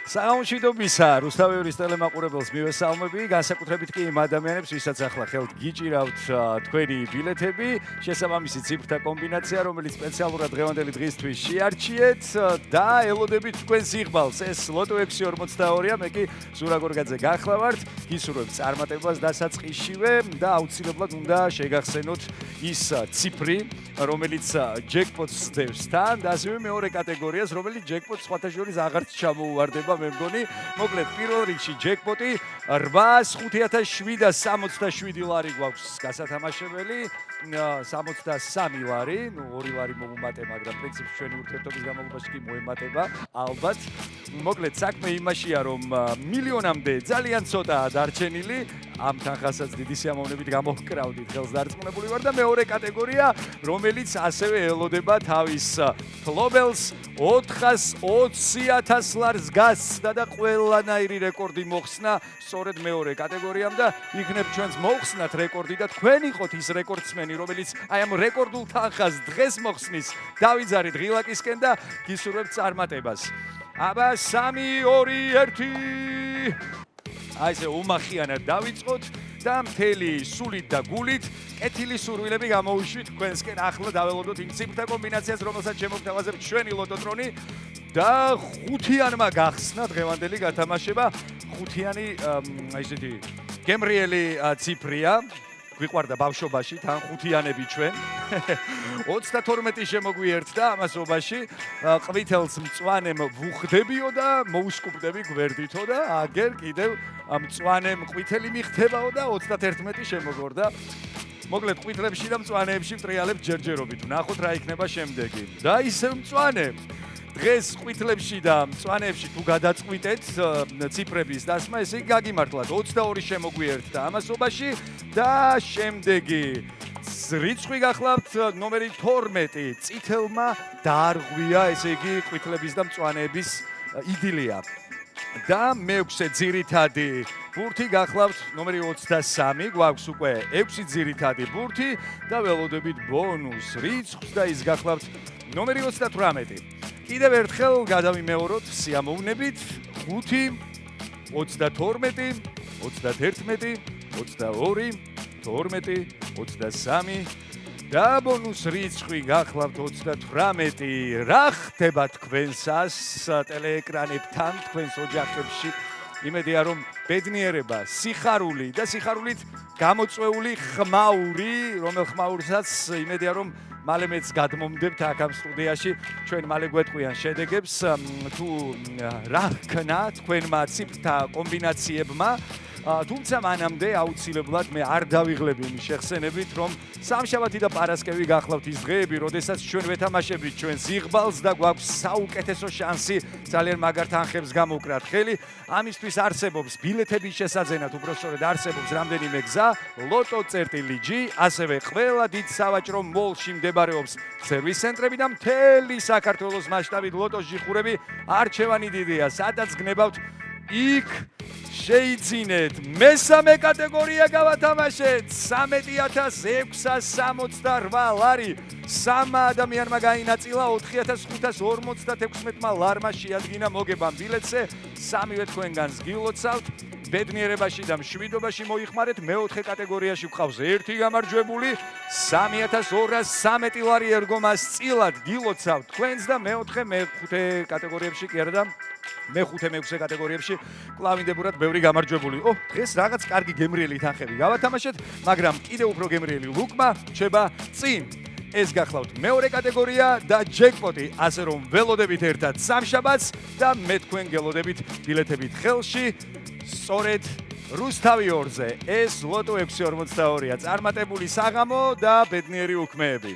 საღამოშვიდობისა რუსთავეურის ტელემაყურებელს მივესალმები, განსაკუთრებით კი იმ ადამიანებს, ვისაც ახლა ხელთ გიჭირავთ თქვენი ბილეთები, შესაბამისი ციფრთა კომბინაცია, რომელიც სპეციალურად დღევანდელი დღისთვის შეარჩიეთ და ელოდებით თქვენს იღბალს. ეს ლოტო 642-ია, მე კი ზურა გორგაძე გახლავართ, გისურვებთ წარმატებას დასაწყისშივე და აუცილებლად უნდა შეგახსენოთ ის ციფრი, რომელიც ჯეკპოტს დევს თან და ასევე მეორე კატეგორიას, რომელიც ჯეკპოტს სხვათა შორის აღარც ჩამოუვარდება. მე მგონი, მოკლედ პირველ რიგში ჯეკპოტი 8,767 ლარი გვაქვს გასათამაშებელი, 63 ლარი, ნუ 2 ლარი მოუმატე, მაგრამ პრინციპში ჩვენი ურთიერთობის განმავლობაში კი მოემატება, ალბათ. მოკლედ საქმე იმაშია, რომ მილიონამდე ძალიან ცოტაა დარჩენილი, ამ თანხასაც დიდი სიამოვნებით გამოვკრავდით, ხელს დარწმუნებული ვარ და მეორე კატეგორია, რომელიც ასევე ელოდება თავის ფლობელს 420,000 ლარს გასცდა და ყველანაირი რეკორდი მოხსნა სწორედ მეორე კატეგორიამ და იქნებ ჩვენს მოხსნათ რეკორდი და თქვენ იყოთ ის რეკორდსმენი, რომელიც აი ამ რეკორდულ თანხას დღეს მოხსნის დავიძარით ღილაკისკენ და გისურვებთ წარმატებას. აბა 3, 2, 1 აი ესე უმახიანად დავიწყოთ და მთელი სულით და გულით კეთილი სურვილები გამოუშვით თქვენსკენ. ახლა დაველოდოთ იმ ციფრთა კომბინაციას, რომელსაც შემოგთავაზებთ ჩვენი ლოტოტრონი და ხუთიანმა გახსნა დღევანდელი გათამაშება. ხუთიანი აი ესეთი გემრიელი ციფრია. გვიყვარდა ბავშვობაში თან ხუთიანები ჩვენ. 32 შემოგვიერთდა ამასობაში. ყვითელს მწვანემ ვუხდებიო და მოუსკუპდები გვერდითო და აგერ კიდევ მწვანემ ყვითელი მიხდებაო და 31 შემოგორდა. მოკლედ ყვითლებში და მწვანეებში ვტრიალებთ ჯერჯერობით. ვნახოთ რა იქნება შემდეგი. და ისევ მწვანე. დღეს ყვითლებში და მწვანეებში თუ გადაწყვიტეთ ციფრების დასმა, ესე იგი გაგიმართლათ 22 შემოგვიერთდა ამასობაში და შემდეგი რიცხვი გახლავთ ნომერი 12 წითელმა დაარღვია, ესე იგი ყვითლების და მწვანეების იდილია. და მეექვსე ძირითადი ბურთი გახლავთ ნომერი 23, გვაქვს უკვე 6 ძირითადი ბურთი და ველოდებით ბონუს რიცხვს და ის გახლავთ ნომერი 38. კიდევ ერთხელ გადავიმეოროთ სიამოვნებით 5, 32, 31, 22, 12, 23 და ბონუს რიცხვი გახლავთ 38. რა ხდება თქვენსას ტელეეკრანებთან, თქვენს ოჯახებში? იმედია რომ ბედნიერება, სიხარული და სიხარულით გამოწვეული ხმაური, რომელ ხმაურსაც იმედია რომ მალე მეც გადმომდებთ აქ ამ სტუდიაში, ჩვენ მალე გვეტყვიან შედეგებს, თუ რა ქნა თქვენმა ციფრთა კომბინაციებმა. თუმცა მანამდე აუცილებლად მე არ დავიღლები იმის შეხსენებით, რომ სამშაბათი და პარასკევი გახლავთ ის დღეები, როდესაც ჩვენ ვეთამაშებით ჩვენს იღბალს და გვაქვს საუკეთესო შანსი ძალიან მაგარ თანხებს გამოვკრათ ხელი. ამისთვის არსებობს ბილეთების შესაძენად, უბრალოდ არსებობს რამდენიმე გზა, lotto.g, ასევე ყველა დიდ სავაჭრო მოლში მდებარეობს სერვის ცენტრები და მთელი საქართველოს მასშტაბით ლოტოს ჯიხურები. არჩევანი დიდია, სადაც გნებავთ იქ შეიძინეთ. მესამე კატეგორია გავათამაშეთ 13,668 ლარი. 3 ადამიანმა გაინაწილა 4,556 ლარმა შეადგინა მოგება ბილეთზე. სამივე თქვენგანს გილოცავთ. ბედნიერებაში და მშვიდობაში მოიხმარეთ. მეოთხე კატეგორიაში გვყავს ერთი გამარჯვებული 3,213 ლარი ერგომას წილად გილოცავთ თქვენს და მეოთხე მეხუთე კატეგორიებში კი არა და მეხუთე მეექვსე კატეგორიებში კლავინდებურად ბევრი გამარჯვებული. დღეს რაღაც კარგი გემრიელი თანხები გავათამაშეთ, მაგრამ კიდევ უფრო გემრიელი ლუკმა რჩება წინ. ეს გახლავთ მეორე კატეგორია და ჯეკპოტი, ასე რომ ველოდებით ერთად სამშაბათს და მე თქვენ გელოდებით ბილეთებით ხელში. სწორედ რუსთავი 2-ზე ეს ლოტო 642-ია. წარმატებული საღამო და ბედნიერი უქმეები.